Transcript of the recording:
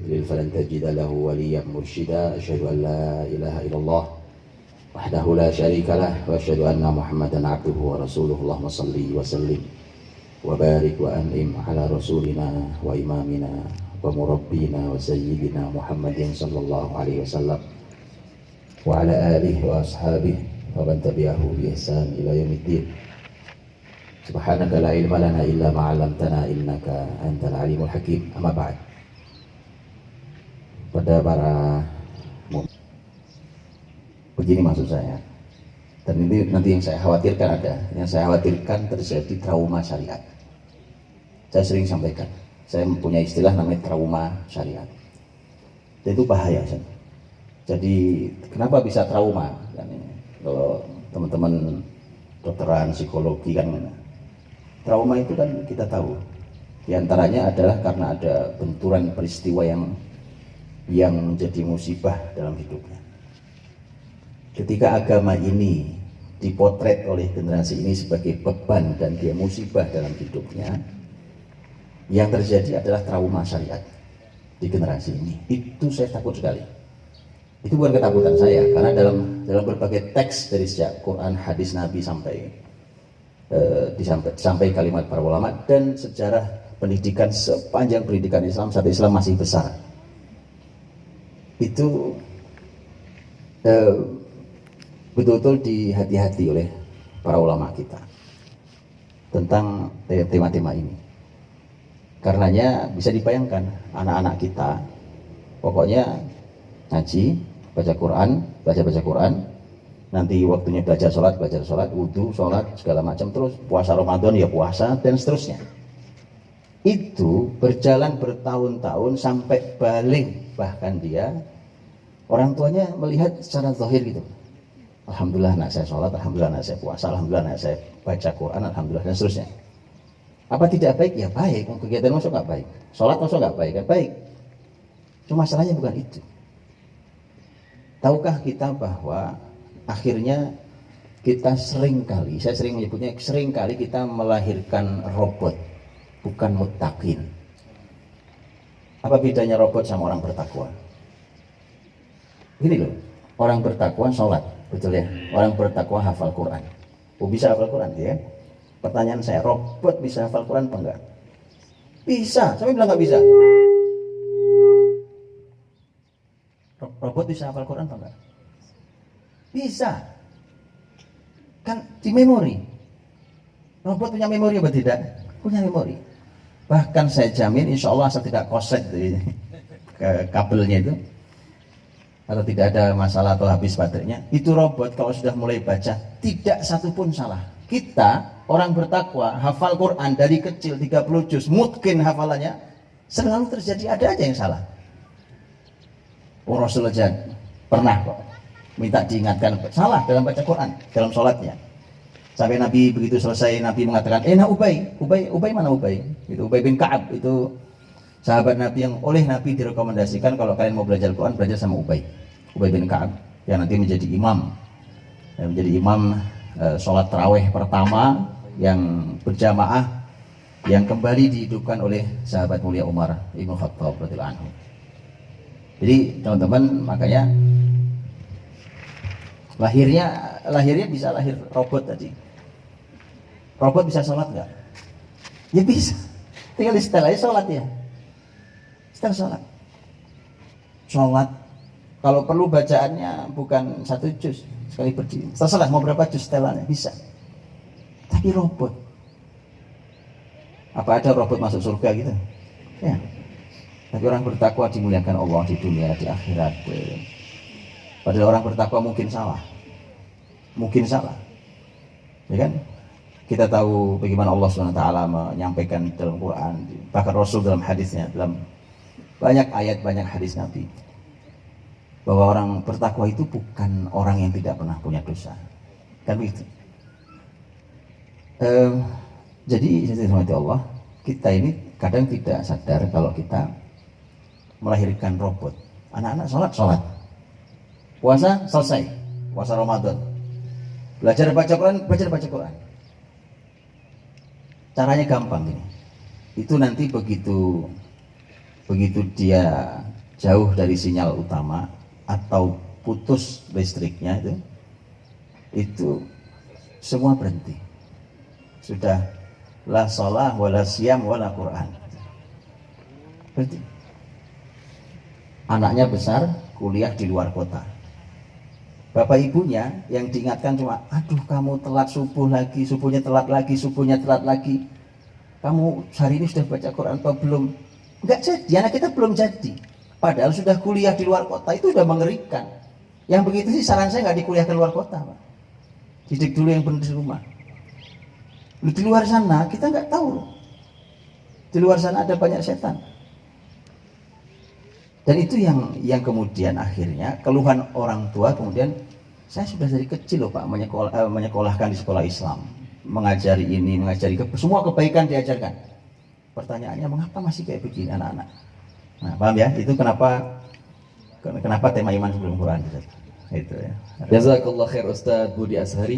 يضلل فلن تجد له وليا مرشدا. أشهد أن لا إله إلا الله وحده لا شريك له وأشهد أن محمدا عبده ورسوله. اللهم صل وسلم وبارك وأنعم على رسولنا وإمامنا ومربينا وسيدنا محمد صلى الله عليه وسلم وعلى آله وأصحابه ومن تبعه بإحسان إلى يوم الدين. Subhanaka la ilma lana illa ma 'allamtana innaka antal alimul hakim. Amma ba'd. Pada para begini maksud saya. Dan ini nanti yang saya khawatirkan terjadi trauma syariat. Saya sering sampaikan, saya mempunyai istilah namanya trauma syariat. Dan itu bahaya. Jadi kenapa bisa trauma? Kalau teman-teman dokteran psikologi kan, trauma itu kan kita tahu, diantaranya adalah karena ada benturan peristiwa yang menjadi musibah dalam hidupnya. Ketika agama ini dipotret oleh generasi ini sebagai beban dan dia musibah dalam hidupnya, yang terjadi adalah trauma syariat di generasi ini. Itu saya takut sekali. Itu bukan ketakutan saya, karena dalam berbagai teks dari sejak Quran, hadis Nabi sampai kalimat para ulama dan sejarah pendidikan sepanjang pendidikan Islam saat Islam masih besar, itu betul-betul dihati-hati oleh para ulama kita tentang tema-tema ini. Karenanya bisa dibayangkan anak-anak kita pokoknya ngaji, baca Quran, nanti waktunya belajar sholat, wudhu, sholat, segala macam, terus puasa Ramadan ya puasa, dan seterusnya. Itu berjalan bertahun-tahun sampai balik, bahkan dia, orang tuanya melihat secara zahir gitu. Alhamdulillah anak saya sholat, alhamdulillah anak saya puasa, alhamdulillah anak saya baca Quran, alhamdulillah, dan seterusnya. Apa tidak baik? Ya baik, kegiatan masuk nggak baik, sholat masuk nggak baik, kan baik. Cuma masalahnya bukan itu. Tahukah kita bahwa akhirnya kita saya sering menyebutnya, seringkali kita melahirkan robot, bukan muttaqin. Apa bedanya robot sama orang bertakwa? Gini loh, orang bertakwa sholat, betul ya? Orang bertakwa hafal Quran. Oh, bisa hafal Quran ya? Pertanyaan saya, robot bisa hafal Quran apa enggak? Bisa, saya bilang nggak bisa. Robot bisa hafal Quran apa enggak? Bisa. Kan di memori. Robot punya memori apa tidak? Punya memori. Bahkan saya jamin insya Allah asal tidak koset ke kabelnya itu, atau tidak ada masalah atau habis baterainya, itu robot kalau sudah mulai baca tidak satu pun salah. Kita orang bertakwa hafal Quran dari kecil 30 juz, mungkin hafalannya selalu terjadi, ada aja yang salah. Rasulullah pernah kok minta diingatkan salah dalam baca Quran, dalam sholatnya. Sampai Nabi begitu selesai, Nabi mengatakan, Ubay mana Ubay? Itu Ubay bin Ka'ab, itu sahabat Nabi yang oleh Nabi direkomendasikan kalau kalian mau belajar Quran, belajar sama Ubay bin Ka'ab, yang nanti menjadi imam sholat tarawih pertama yang berjamaah, yang kembali dihidupkan oleh sahabat mulia Umar Ibn Khattab radhiyallahu anhu. Jadi teman-teman, makanya lahirnya bisa lahir robot tadi. Robot bisa sholat nggak? Ya bisa. Tinggal setel aja sholat ya. Setel sholat. Sholat. Kalau perlu bacaannya bukan 1 juz sekali berdiri. Terserah mau berapa juz setelannya, bisa. Tapi robot. Apa ada robot masuk surga gitu? Ya. Tapi orang bertakwa dimuliakan Allah di dunia, di akhirat. Padahal orang bertakwa mungkin salah, ya kan? Kita tahu bagaimana Allah SWT menyampaikan dalam Quran, bahkan Rasul dalam hadisnya, dalam banyak ayat, banyak hadis Nabi, bahwa orang bertakwa itu bukan orang yang tidak pernah punya dosa, kan begitu? Jadi dirahmati Allah, kita ini kadang tidak sadar kalau kita melahirkan robot. Anak-anak sholat, puasa selesai, puasa Ramadan, belajar baca Quran. Caranya gampang ini. Itu nanti begitu dia jauh dari sinyal utama atau putus listriknya itu semua berhenti. Sudah la shalah wala siyam wala Quran. Berhenti. Anaknya besar, kuliah di luar kota. Bapak ibunya yang diingatkan cuma, aduh kamu telat subuh lagi, subuhnya telat lagi, subuhnya telat lagi. Kamu hari ini sudah baca Quran atau belum? Enggak jadi, anak kita belum jadi. Padahal sudah kuliah di luar kota, itu sudah mengerikan. Yang begitu sih saran saya nggak dikuliahkan luar kota, Pak. Didik dulu yang benar di rumah. Di luar sana kita nggak tahu. Di luar sana ada banyak setan. Dan itu yang kemudian akhirnya keluhan orang tua, kemudian saya sudah dari kecil loh Pak menyekolahkan di sekolah Islam, mengajari ini, mengajari semua kebaikan diajarkan. Pertanyaannya mengapa masih kayak begini anak-anak? Nah, paham ya? Itu kenapa tema iman sebelum Quran itu ya. Jazakallah khair Ustadz Budi Azhari.